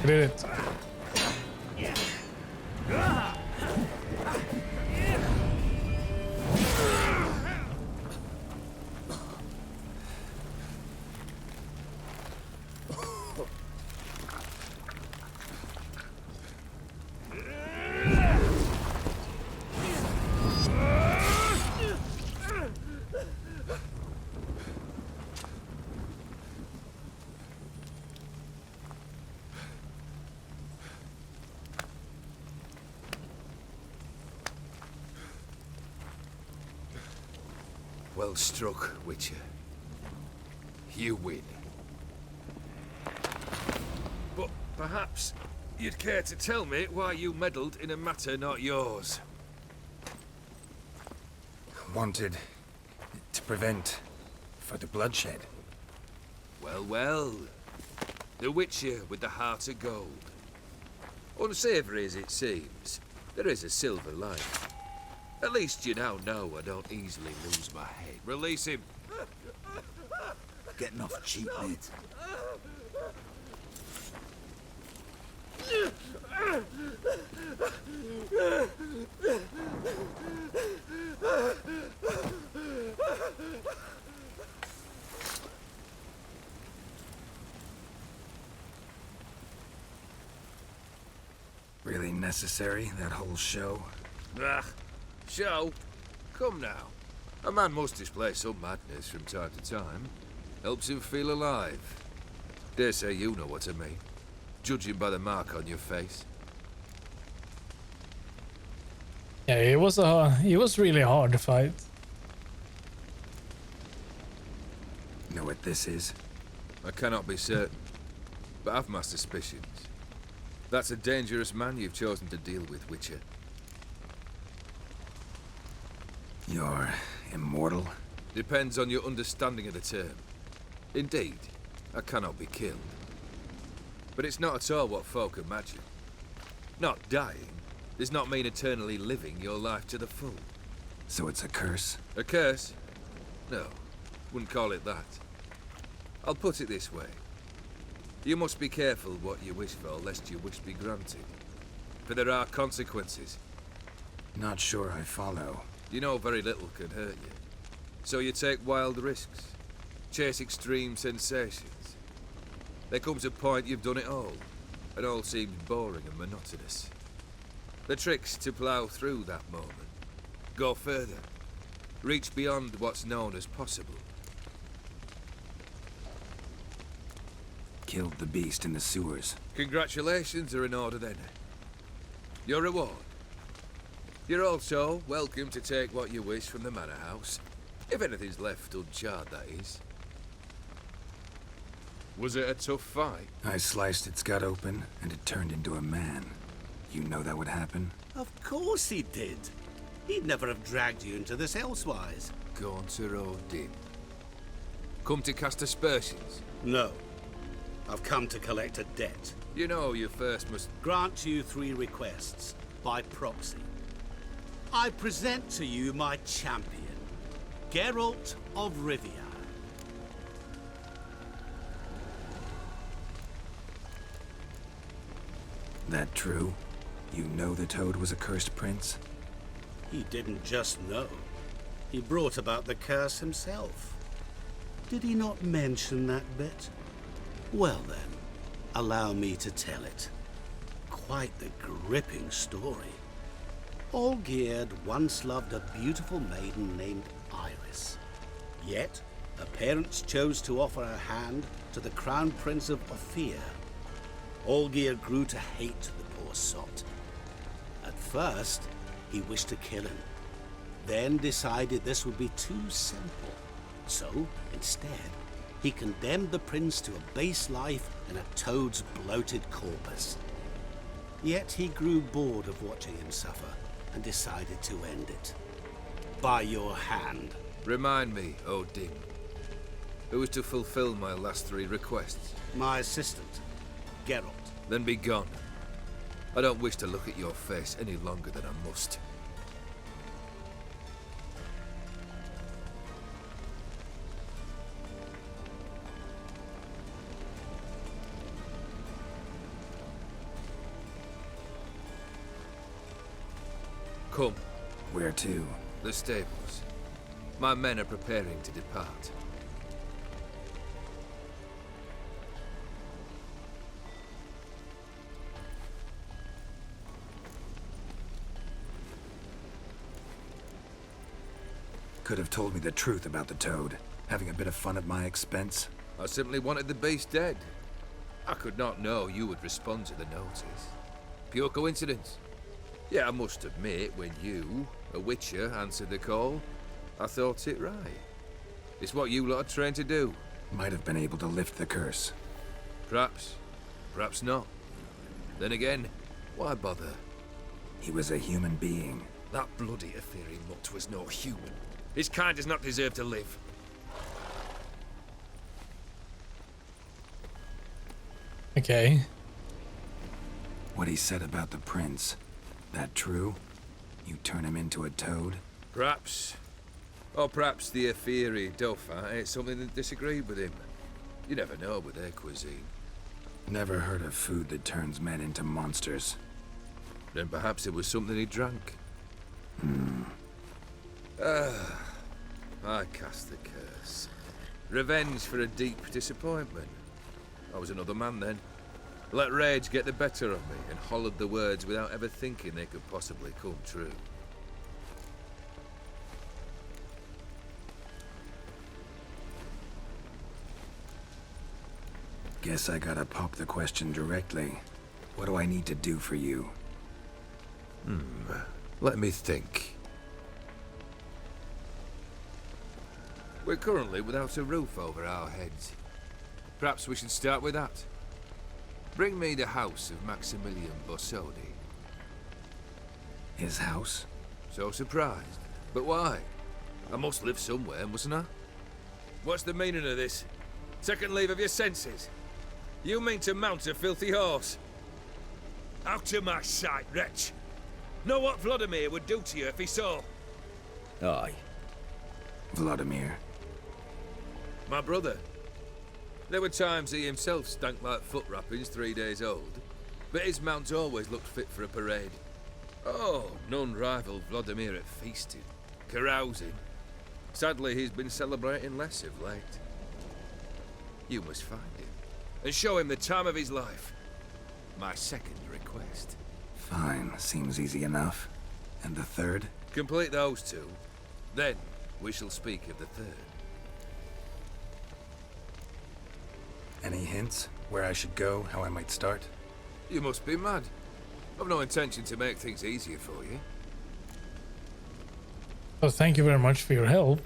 did it. Well struck, Witcher. You win. But perhaps you'd care to tell me why you meddled in a matter not yours. Wanted to prevent further bloodshed. Well, well. The Witcher with the heart of gold. Unsavoury as it seems, there is a silver lining. At least you now know I don't easily lose my head. Release him. Getting off cheap, mate. Really necessary, that whole show? Ah, show? Come now. A man must display some madness from time to time. Helps him feel alive. Dare say you know what I mean. Judging by the mark on your face. Yeah, it was really hard to fight. Know what this is? I cannot be certain, but I've my suspicions. That's a dangerous man you've chosen to deal with, Witcher. You're immortal? Depends on your understanding of the term. Indeed, I cannot be killed. But it's not at all what folk imagine. Not dying does not mean eternally living your life to the full. So it's a curse? A curse? No, wouldn't call it that. I'll put it this way. You must be careful what you wish for, lest your wish be granted. For there are consequences. Not sure I follow. You know very little can hurt you. So you take wild risks. Chase extreme sensations. There comes a point you've done it all, and all seems boring and monotonous. The trick's to plough through that moment. Go further. Reach beyond what's known as possible. Killed the beast in the sewers. Congratulations are in order then. Your reward. You're also welcome to take what you wish from the manor house. If anything's left uncharred, that is. Was it a tough fight? I sliced its gut open, and it turned into a man. You know that would happen? Of course he did. He'd never have dragged you into this elsewise. Gaunter Odin. Come to cast aspersions? No. I've come to collect a debt. You know you first must... Grant you 3 requests, by proxy. I present to you my champion, Geralt of Rivia. That true? You know the Toad was a cursed prince? He didn't just know. He brought about the curse himself. Did he not mention that bit? Well then, allow me to tell it. Quite the gripping story. Olgierd once loved a beautiful maiden named Iris. Yet, her parents chose to offer her hand to the Crown Prince of Ophir. Olgierd grew to hate the poor sot. At first, he wished to kill him, then decided this would be too simple. So, instead, he condemned the prince to a base life in a toad's bloated corpus. Yet he grew bored of watching him suffer and decided to end it. By your hand. Remind me, Odin. Who was to fulfill my last 3 requests? My assistant, Geralt. Then be gone. I don't wish to look at your face any longer than I must. Come, Where to? the stables. My men are preparing to depart. Could have told me the truth about the toad. Having a bit of fun at my expense. I simply wanted the beast dead. I could not know you would respond to the notice. Pure coincidence. Yeah, I must admit, when you, a witcher, answered the call, I thought it right. It's what you lot are trained to do. Might have been able to lift the curse. Perhaps. Perhaps not. Then again, why bother? He was a human being. That bloody Ethereal mutt was no human. His kind does not deserve to live. Okay. What he said about the prince. That true? You turn him into a toad? Perhaps. Or perhaps the Ethereal Dauphin ate something that disagreed with him. You never know with their cuisine. Never heard of food that turns men into monsters. Then perhaps it was something he drank. I cast the curse. Revenge for a deep disappointment. I was another man then. Let rage get the better of me and hollered the words without ever thinking they could possibly come true. Guess I gotta pop the question directly. What do I need to do for you? Let me think. We're currently without a roof over our heads. Perhaps we should start with that. Bring me the house of Maximilian Borsodi. His house? So surprised. But why? I must live somewhere, mustn't I? What's the meaning of this? Second leave of your senses? You mean to mount a filthy horse? Out of my sight, wretch! Know what Vladimir would do to you if he saw? Aye. Vladimir. My brother. There were times he himself stank like foot wrappings 3 days old, but his mount always looked fit for a parade. Oh, none rivaled Vladimir at feasting, carousing. Sadly, he's been celebrating less of late. You must find him, and show him the time of his life. My second request. Fine, seems easy enough. And the third? Complete those two, then we shall speak of the third. Any hints? Where I should go? How I might start? You must be mad. I've no intention to make things easier for you. Well, thank you very much for your help.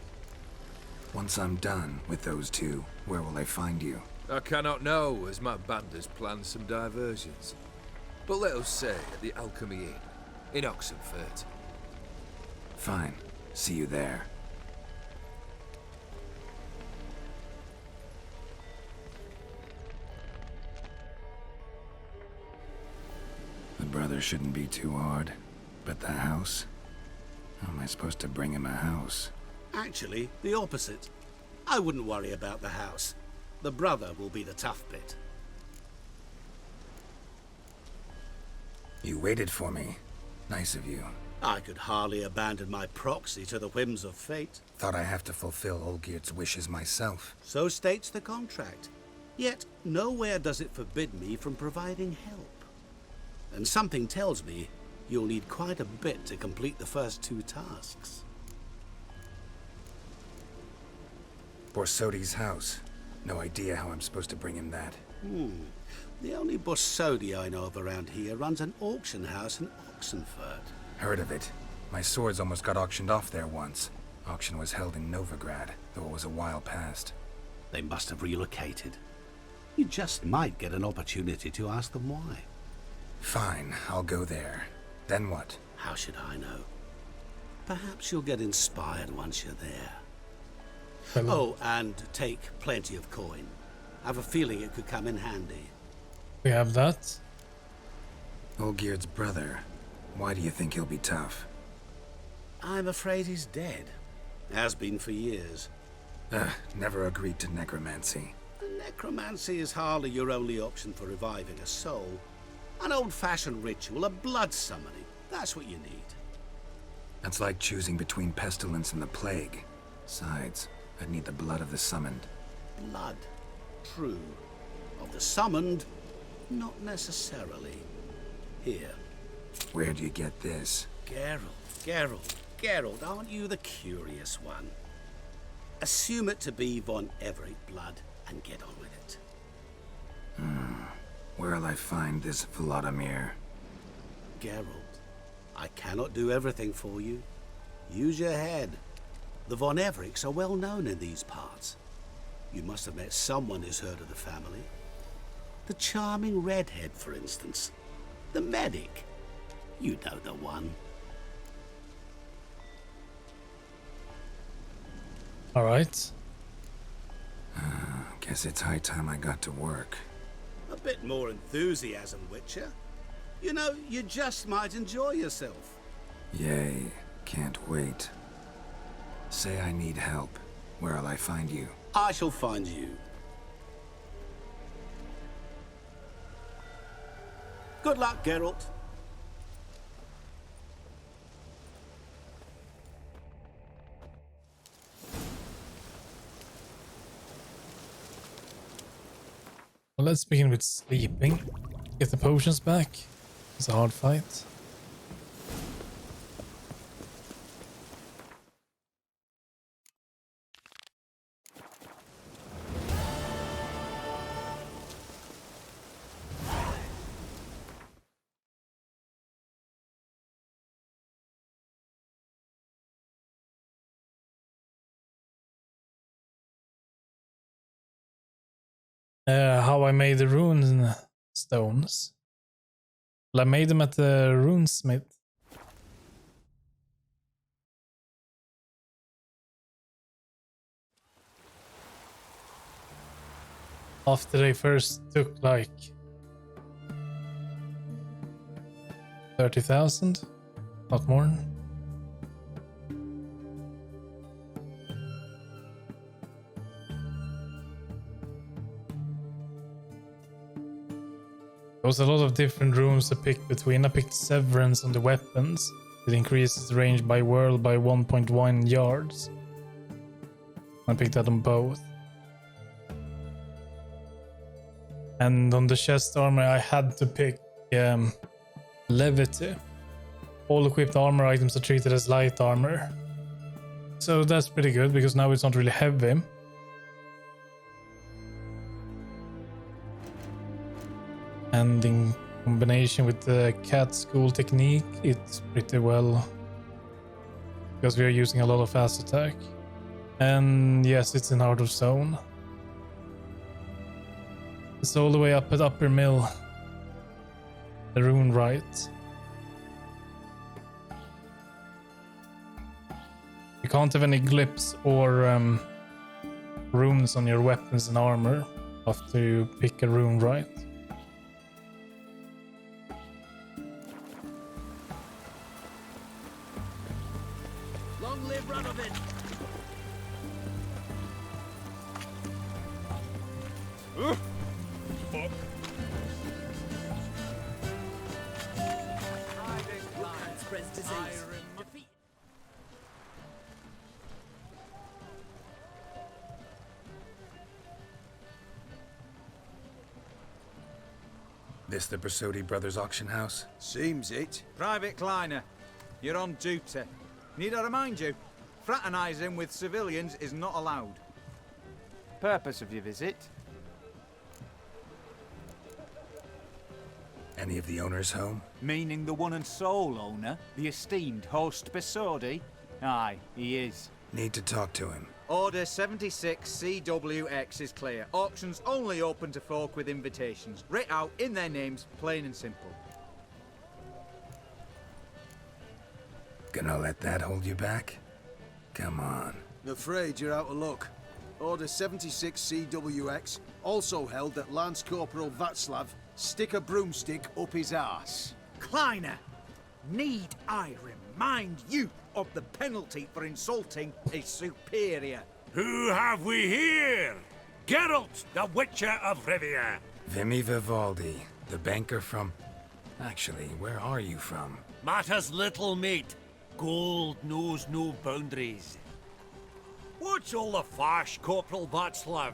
Once I'm done with those two, where will I find you? I cannot know, as my band has planned some diversions. But let us say at the Alchemy Inn, in Oxenfurt. Fine. See you there. The brother shouldn't be too hard. But the house? How am I supposed to bring him a house? Actually, the opposite. I wouldn't worry about the house. The brother will be the tough bit. You waited for me. Nice of you. I could hardly abandon my proxy to the whims of fate. Thought I have to fulfill Olgiert's wishes myself. So states the contract. Yet, nowhere does it forbid me from providing help. And something tells me you'll need quite a bit to complete the first two tasks. Borsodi's house. No idea how I'm supposed to bring him that. The only Borsodi I know of around here runs an auction house in Oxenfurt. Heard of it. My swords almost got auctioned off there once. Auction was held in Novigrad, though it was a while past. They must have relocated. You just might get an opportunity to ask them why. Fine, I'll go there. Then what? How should I know? Perhaps you'll get inspired once you're there. Oh, and take plenty of coin. I have a feeling it could come in handy. We have that. Olgiert's brother. Why do you think he'll be tough? I'm afraid he's dead. Has been for years. Never agreed to necromancy. Necromancy is hardly your only option for reviving a soul. An old-fashioned ritual, a blood summoning. That's what you need. That's like choosing between pestilence and the plague. Besides, I'd need the blood of the summoned. Blood. True. Of the summoned, not necessarily. Here. Where do you get this? Geralt, aren't you the curious one? Assume it to be von Everett blood and get on with it. Where'll I find this Vladimir? Geralt, I cannot do everything for you. Use your head. The von Evericks are well known in these parts. You must have met someone who's heard of the family. The charming redhead, for instance. The medic. You know the one. All right. Guess it's high time I got to work. A bit more enthusiasm, Witcher. You know, you just might enjoy yourself. Yay, can't wait. Say I need help. Where'll I find you? I shall find you. Good luck, Geralt. Well, let's begin with sleeping. Get the potions back. It's a hard fight. How I made the rune stones. Well, I made them at the runesmith. After they first took like 30,000, not more. There was a lot of different rooms to pick between. I picked Severance on the weapons. It increases the range by world by 1.1 yards. I picked that on both. And on the chest armor, I had to pick Levity. All equipped armor items are treated as light armor. So that's pretty good because now it's not really heavy. And in combination with the cat school technique, it's pretty well. Because we are using a lot of fast attack. And yes, it's in Heart of Stone. It's all the way up at Upper Mill. The rune right. You can't have any glyphs or runes on your weapons and armor after you pick a rune right. Long live Radovid! This the Brasodi Brothers auction house? Seems it. Private Kleiner, you're on duty. Need I remind you, fraternizing with civilians is not allowed. Purpose of your visit? Any of the owners home? Meaning the one and sole owner, the esteemed host Besodi? Aye, he is. Need to talk to him. Order 76 CWX is clear. Auctions only open to folk with invitations. Writ out in their names, plain and simple. Gonna let that hold you back? Come on. I'm afraid you're out of luck. Order 76 CWX also held that Lance Corporal Václav stick a broomstick up his arse. Kleiner, need I remind you of the penalty for insulting a superior? Who have we here? Geralt, the Witcher of Rivia. Vimy Vivaldi, the banker from... Actually, where are you from? Matters little, mate. Gold knows no boundaries. What's all the fash, Corporal Václav?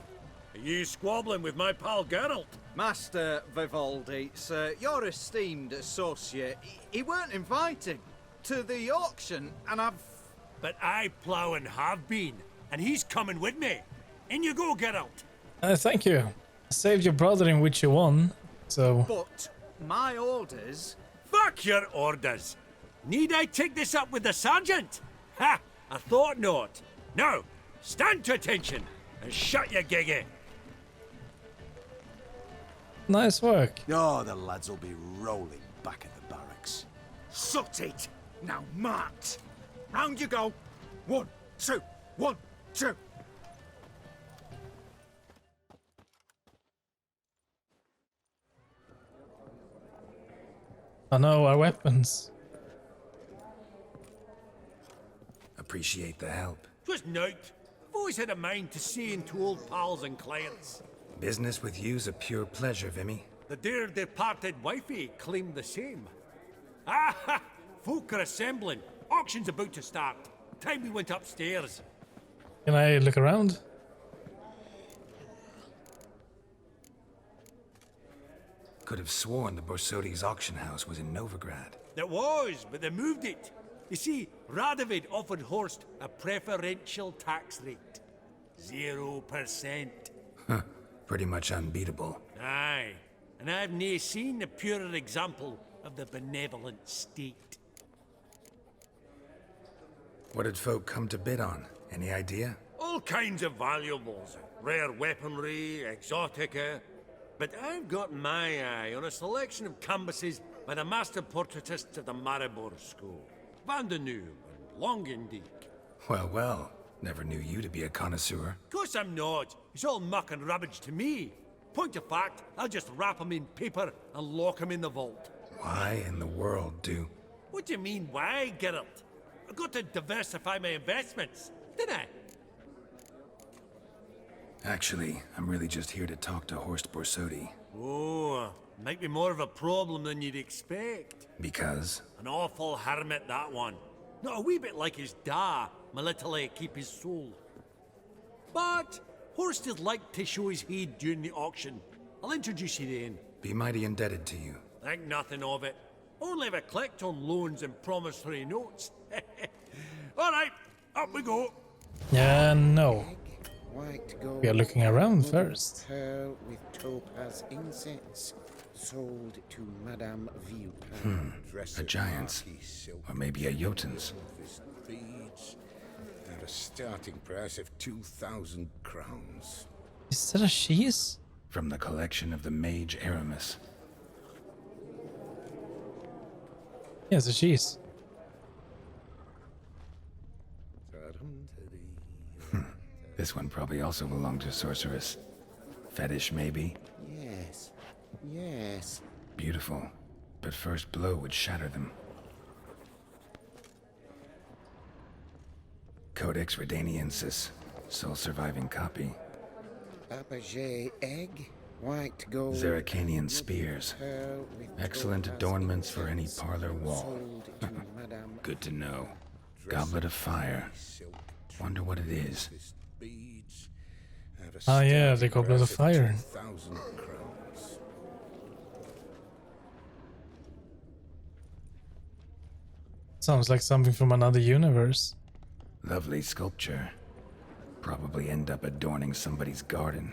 Are you squabbling with my pal Geralt? Master Vivaldi, sir, your esteemed associate, he weren't invited to the auction, and I've... But I plough and have been, and he's coming with me. In you go, Geralt. Thank you. I saved your brother in Witcher 1, so... But my orders... Fuck your orders. Need I take this up with the sergeant? Ha! I thought not. Now, stand to attention and shut your giggy. Nice work. Oh, the lads will be rolling back at the barracks. Sort it! Now march! Round you go! 1, 2, 1, 2! Oh no, our weapons. Appreciate the help. Twas nout. I've always had a mind to seeing to old pals and clients. Business with you's a pure pleasure, Vimy. The dear departed wifey claimed the same. Ah ha! Folk are assembling. Auction's about to start. Time we went upstairs. Can I look around? Could have sworn the Borsodi's auction house was in Novigrad. It was, but they moved it. You see, Radovid offered Horst a preferential tax rate. 0%. Huh. Pretty much unbeatable. Aye, and I've nae seen a purer example of the benevolent state. What did folk come to bid on? Any idea? All kinds of valuables. Rare weaponry, exotica. But I've got my eye on a selection of canvases by the master portraitists of the Maribor School. Van de Neuve and Longendijk. Well, well. Never knew you to be a connoisseur. Of course I'm not. It's all muck and rubbish to me. Point of fact, I'll just wrap 'em in paper and lock 'em in the vault. Why in the world do... What do you mean, why, Geralt? I've got to diversify my investments, didn't I? Actually, I'm really just here to talk to Horst Borsodi. Oh, might be more of a problem than you'd expect. Because? An awful hermit, that one. Not a wee bit like his da, my little keep his soul. But Horst would like to show his head during the auction. I'll introduce you then. Be mighty indebted to you. Think nothing of it. Only if I collect on loans and promissory notes. All right, up we go. No. White gold, We are looking around golden first. Pearl with topaz incense, sold to Madame Villepin. A giant's. Or maybe a Jotun's. Beads at a starting price of 2,000 crowns. Is that a cheese? From the collection of the mage Aramis. Yeah, it's a cheese. This one probably also belonged to Sorceress. Fetish, maybe? Yes, yes. Beautiful. But first blow would shatter them. Codex Redaniensis. Sole surviving copy. Apogee egg, white gold. Zeracanian spears. Pearl with Excellent topaz adornments for any incense, parlor wall. sold to Madame. Good to know. Goblet of fire. Wonder what it is. Beads at a Ah, yeah, starting the Goblet of price Fire. 2,000 crowns. Sounds like something from another universe. Lovely sculpture. Probably end up adorning somebody's garden.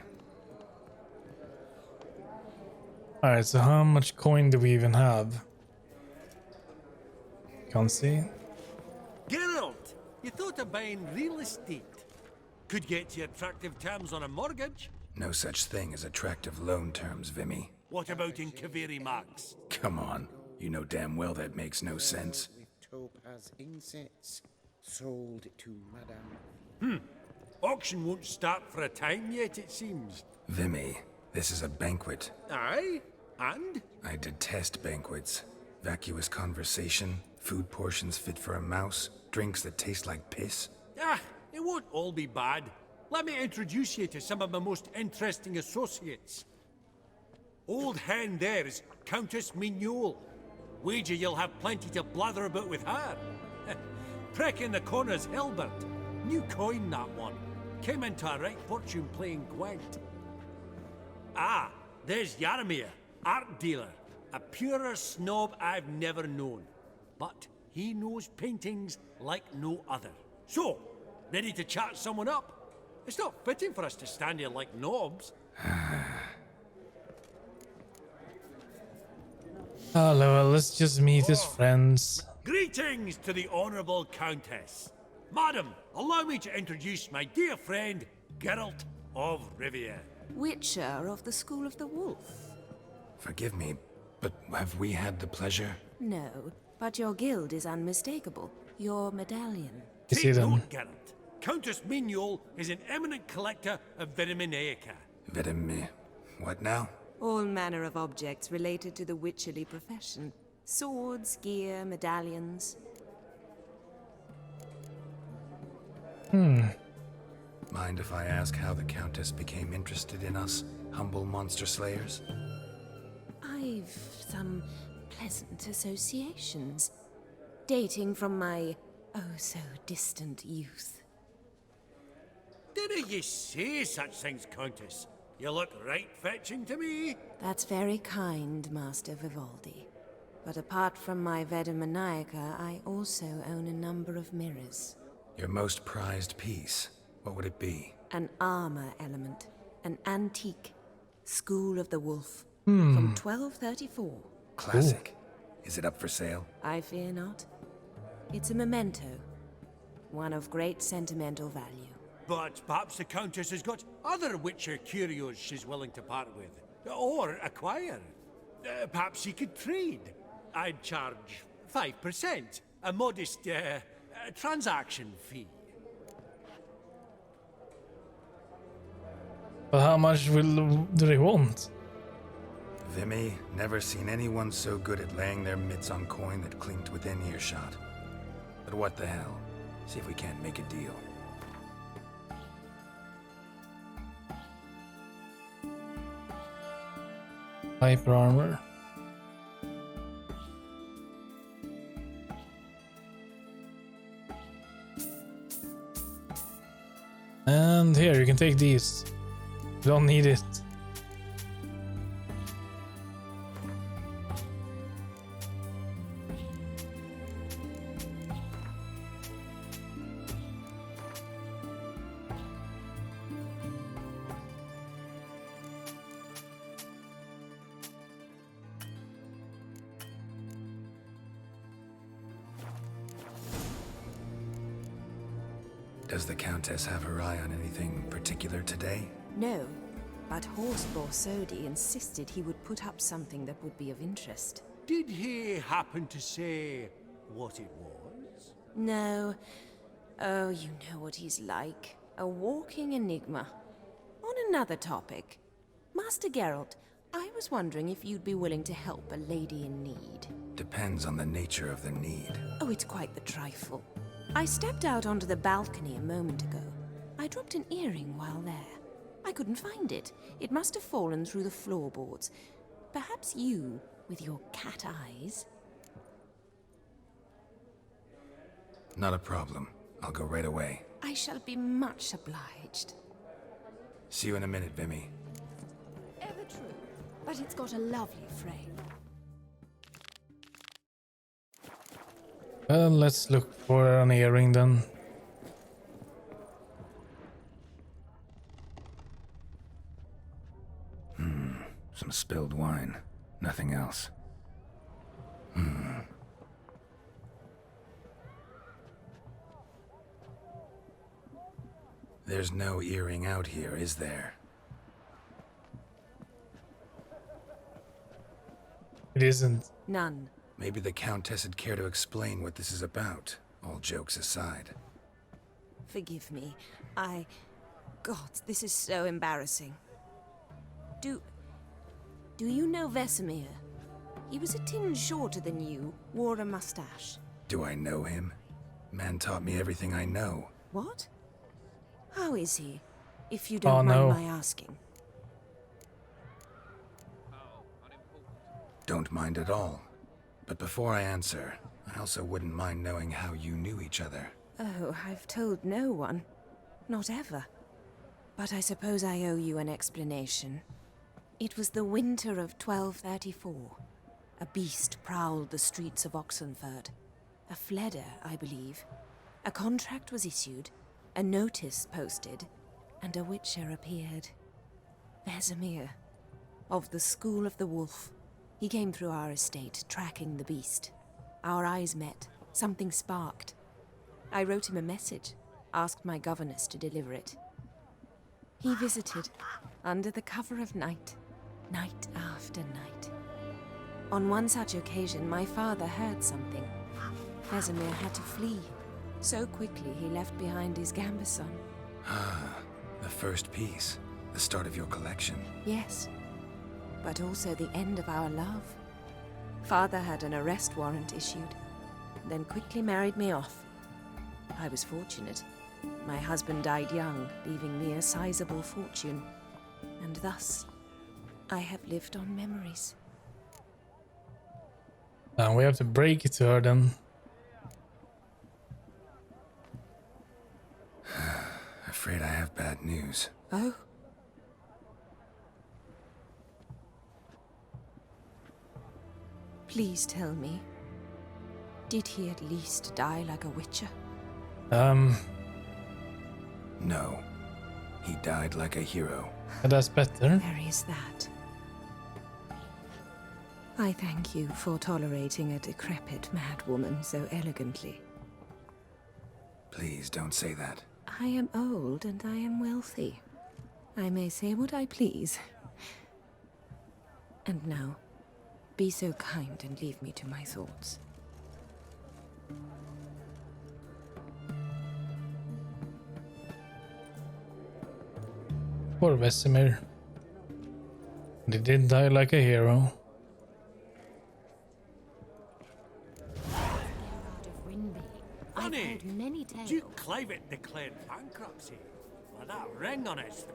Alright, so how much coin do we even have? Can't see. Geralt, you thought of buying real estate. Could get you attractive terms on a mortgage. No such thing as attractive loan terms, Vimy. What about in Kaveri Max? Come on. You know damn well that makes no sense. With topaz incense, sold to Madame. Auction won't start for a time yet, it seems. Vimy, this is a banquet. Aye? And? I detest banquets. Vacuous conversation, food portions fit for a mouse, drinks that taste like piss. Ah, it won't all be bad. Let me introduce you to some of my most interesting associates. Old hen there is Countess Mignol. Wager you'll have plenty to blather about with her. Prick in the corner's Hilbert. New coin, that one. Came into a right fortune playing Gwent. Ah, there's Yaramir, art dealer. A purer snob I've never known. But he knows paintings like no other. So, ready to chat someone up? It's not fitting for us to stand here like knobs. Oh, well, let's just meet his friends. Greetings to the Honourable Countess. Madam, allow me to introduce my dear friend, Geralt of Rivia. Witcher of the School of the Wolf. Forgive me, but have we had the pleasure? No, but your guild is unmistakable. Your medallion. You see Take them. note, Geralt. Countess Mignol is an eminent collector of Vitaminaica. What now? All manner of objects related to the witcherly profession. Swords, gear, medallions. Mind if I ask how the Countess became interested in us, humble monster slayers? I've some pleasant associations, dating from my oh-so-distant youth. Didn't ye say such things, Countess? You look right fetching to me. That's very kind, Master Vivaldi. But apart from my Veda Maniaca, I also own a number of mirrors. Your most prized piece, what would it be? An armor element, an antique, School of the Wolf, from 1234. Classic. Is it up for sale? I fear not. It's a memento, one of great sentimental value. But perhaps the Countess has got other Witcher curios she's willing to part with. Or acquire. Perhaps she could trade. I'd charge 5%. A modest transaction fee. But how much do they want? Vimy, never seen anyone so good at laying their mitts on coin that clinked within earshot. But what the hell? See if we can't make a deal. Hyper armor. And here, you can take these. You don't need it. Does the Countess have her eye on anything particular today? No, but Horse Borsodi insisted he would put up something that would be of interest. Did he happen to say what it was? No. Oh, you know what he's like. A walking enigma. On another topic. Master Geralt, I was wondering if you'd be willing to help a lady in need. Depends on the nature of the need. Oh, it's quite the trifle. I stepped out onto the balcony a moment ago. I dropped an earring while there. I couldn't find it. It must have fallen through the floorboards. Perhaps you, with your cat eyes... Not a problem. I'll go right away. I shall be much obliged. See you in a minute, Vimy. Ever true, but it's got a lovely frame. Well, let's look for an earring then. Some spilled wine. Nothing else. There's no earring out here, is there? It isn't. None. Maybe the Countess would care to explain what this is about, all jokes aside. Forgive me. God, this is so embarrassing. Do you know Vesemir? He was a tinge shorter than you, wore a mustache. Do I know him? Man taught me everything I know. What? How is he, if you don't mind my asking? Don't mind at all. But before I answer, I also wouldn't mind knowing how you knew each other. Oh, I've told no one. Not ever. But I suppose I owe you an explanation. It was the winter of 1234. A beast prowled the streets of Oxenford. A fledder, I believe. A contract was issued, a notice posted, and a witcher appeared. Vesemir, of the School of the Wolf. He came through our estate, tracking the beast. Our eyes met. Something sparked. I wrote him a message, asked my governess to deliver it. He visited, under the cover of night, night after night. On one such occasion, my father heard something. Vesemir had to flee. So quickly he left behind his gambeson. Ah, the first piece. The start of your collection. Yes, but also the end of our love. Father had an arrest warrant issued, then quickly married me off. I was fortunate. My husband died young, leaving me a sizable fortune. And thus, I have lived on memories. And we have to break it to her then. Afraid I have bad news. Oh? Please tell me, did he at least die like a witcher? No. He died like a hero. That's better. There is that. I thank you for tolerating a decrepit madwoman so elegantly. Please don't say that. I am old and I am wealthy. I may say what I please. And now, be so kind and leave me to my thoughts. Poor Vesemir. He did die like a hero. Funny, Duke Clivet declared bankruptcy with that ring on his.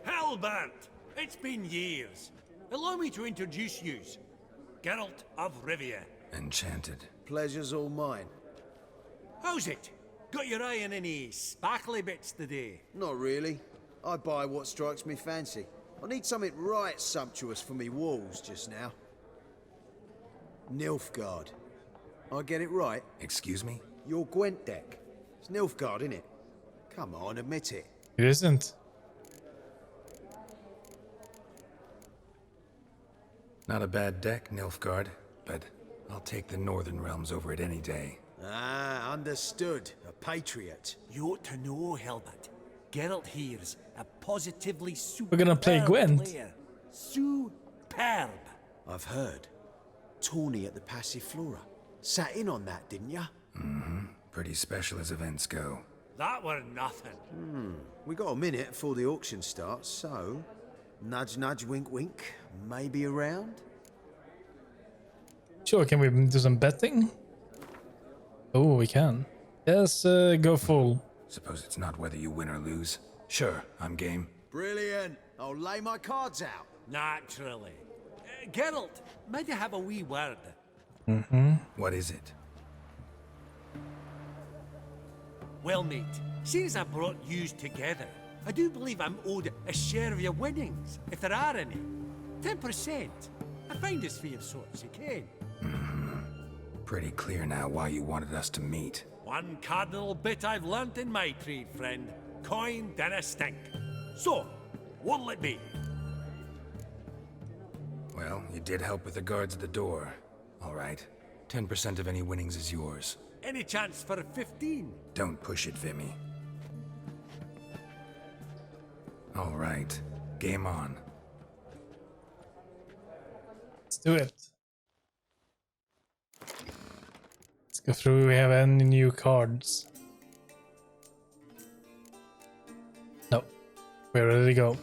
Hellbent! It's been years. Allow me to introduce yous. Geralt of Rivia. Enchanted. Pleasure's all mine. How's it? Got your eye on any sparkly bits today? Not really. I buy what strikes me fancy. I need something right sumptuous for me walls just now. Nilfgaard. I get it right? Excuse me? Your Gwent deck. It's Nilfgaard, innit? Come on, admit it. It isn't. Not a bad deck, Nilfgaard, but I'll take the Northern Realms over it any day. Ah, understood. A patriot. You ought to know, Hellbent. Geralt here's a positively superb We're gonna play Gwent. player. Superb. I've heard. Tawny at the Passiflora. Sat in on that, didn't ya? Mm-hmm. Pretty special as events go. That were nothing. We got a minute before the auction starts, so... Nudge, nudge, wink, wink. Maybe around? Sure, can we do some betting? Oh, we can. Yes, go full. Suppose it's not whether you win or lose. Sure, I'm game. Brilliant. I'll lay my cards out. Naturally. Geralt, might I have a wee word? What is it? Well, mate, since I brought yous together, I do believe I'm owed a share of your winnings, if there are any. 10%. I find this fair sorts, you can. Pretty clear now why you wanted us to meet. One cardinal bit I've learnt in my trade, friend. Coin dinna stink. So, what'll it be? Well, you did help with the guards at the door. All right. 10% of any winnings is yours. Any chance for a 15? Don't push it, Vimy. All right. Game on. Let's do it. Let's go through. We have any new cards? No. We're ready to go.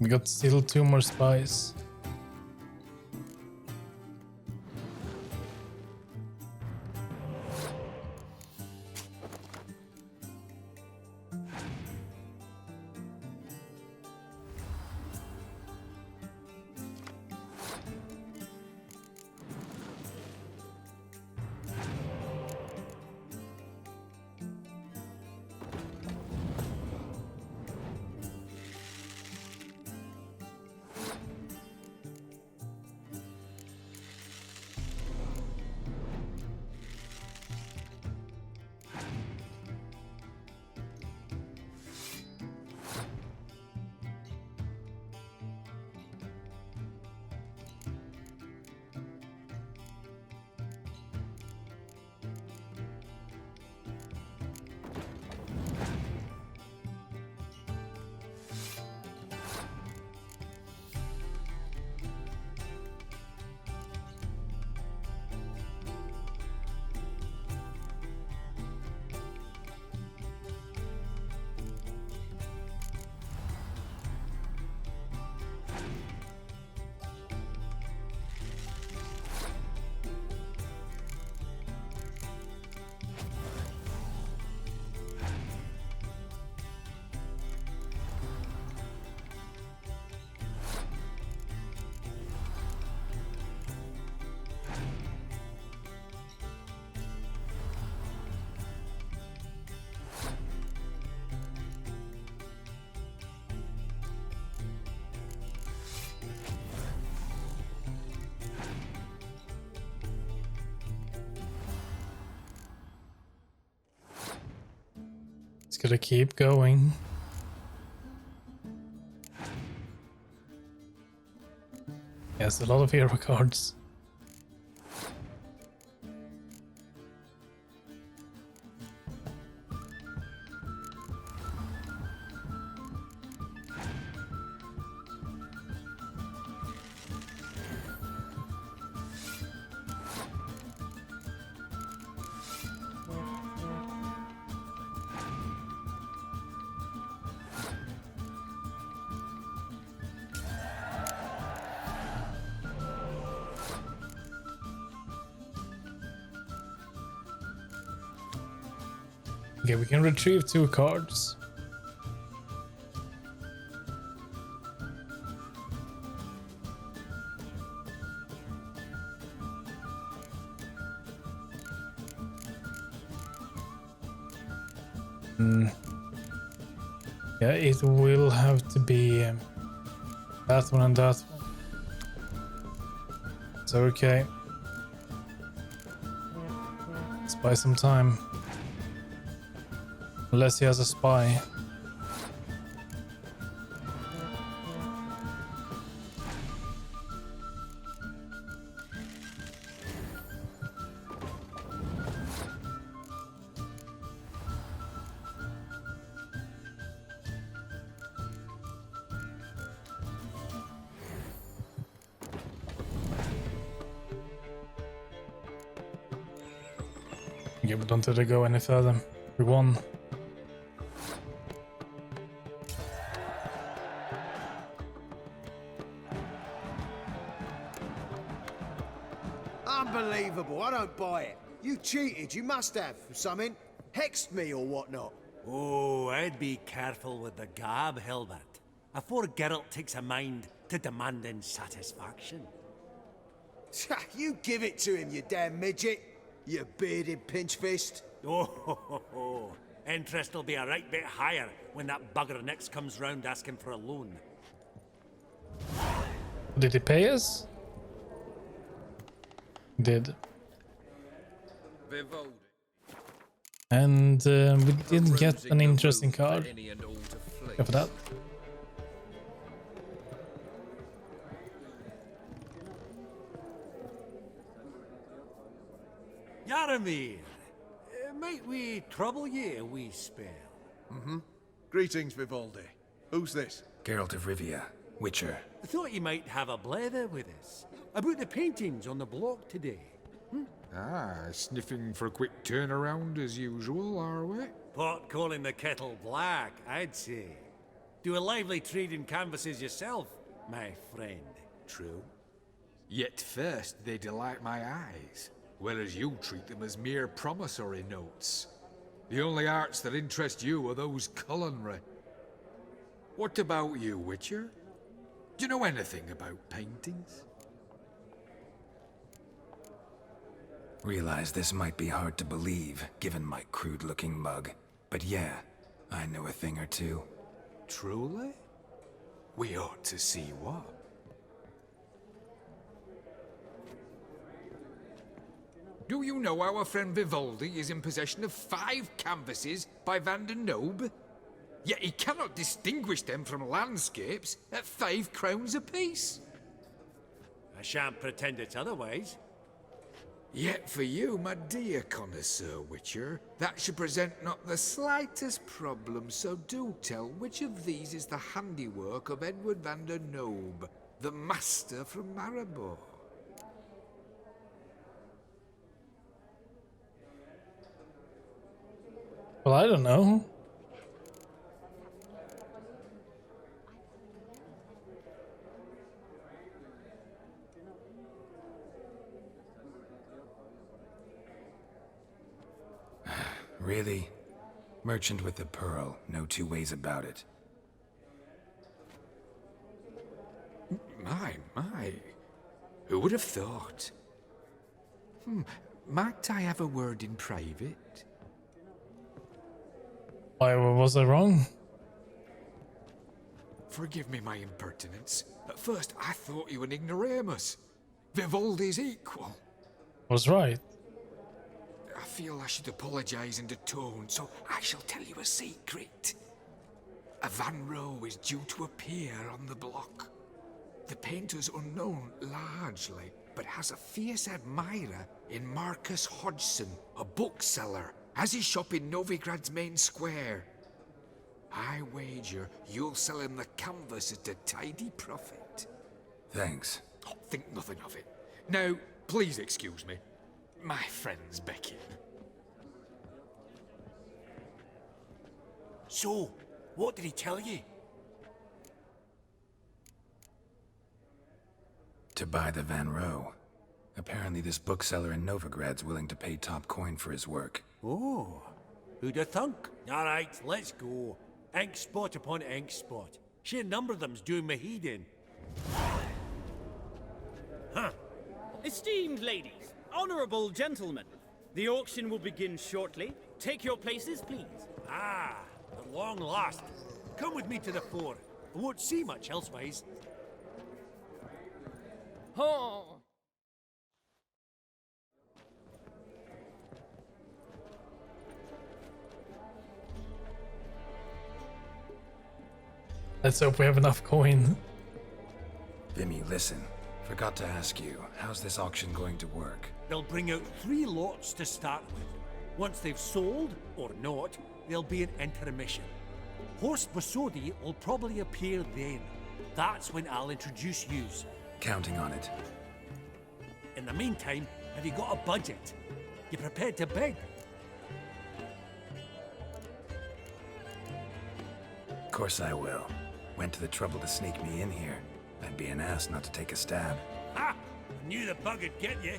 We got still 2 more spies. It's gonna keep going. Yes, a lot of hero cards. Okay, we can retrieve 2 cards. Yeah, it will have to be that one and that one. It's okay. Let's buy some time. Unless he has a spy. Yeah, we don't have to go any further. We won. Unbelievable, I don't buy it. You cheated, you must have, something. Hexed me or whatnot. Oh, I'd be careful with the gab, Hilbert. Afore Geralt takes a mind to demanding satisfaction. You give it to him, you damn midget. You bearded pinchfist. Oh, interest will be a right bit higher when that bugger next comes round asking for a loan. Did he pay us? Did. Vivaldi. And we did get an interesting card. Go for that. Yaramir, might we trouble ye a wee spell? Greetings, Vivaldi. Who's this? Geralt of Rivia, Witcher. I thought you might have a blether with us about the paintings on the block today. Sniffing for a quick turnaround as usual, are we? Pot calling the kettle black, I'd say. Do a lively trade in canvases yourself, my friend. True. Yet first they delight my eyes, whereas you treat them as mere promissory notes. The only arts that interest you are those culinary. What about you, Witcher? Do you know anything about paintings? Realize this might be hard to believe, given my crude-looking mug. But yeah, I know a thing or two. Truly? We ought to see what. Do you know our friend Vivaldi is in possession of 5 canvases by Van der Nobe? Yet he cannot distinguish them from landscapes at 5 crowns apiece. I shan't pretend it's otherwise. Yet for you, my dear connoisseur Witcher, that should present not the slightest problem, so do tell which of these is the handiwork of Edward van der Nobe, the master from Maribor. Well, I don't know. Really? Merchant with the pearl, no two ways about it. My. Who would have thought? Might I have a word in private? Why was I wrong? Forgive me my impertinence. At first I thought you an ignoramus. Vivaldi's equal. Was right. I feel I should apologize in the tone, so I shall tell you a secret. A Van Rowe is due to appear on the block. The painter's unknown largely, but has a fierce admirer in Marcus Hodgson, a bookseller, has his shop in Novigrad's main square. I wager you'll sell him the canvas at a tidy profit. Thanks. Oh, think nothing of it. Now, please excuse me. My friend's beckoning. So, what did he tell you? To buy the Van Rowe. Apparently this bookseller in Novigrad's willing to pay top coin for his work. Oh, who'd have thunk? All right, let's go. Ink spot upon ink spot. Sheer number of them's doing me heed in. Huh. Esteemed ladies, honorable gentlemen, the auction will begin shortly. Take your places, please. Ah, at long last. Come with me to the fore. I won't see much elsewise. Oh. Let's hope we have enough coin. Vimy, listen. Forgot to ask you, how's this auction going to work? They'll bring out 3 lots to start with. Once they've sold, or not, there'll be an intermission. Horst Bosodi will probably appear then. That's when I'll introduce yous. Counting on it. In the meantime, have you got a budget? You prepared to bid? Of course I will. Went to the trouble to sneak me in here. I'd be an ass not to take a stab. Ha! I knew the bug would get you.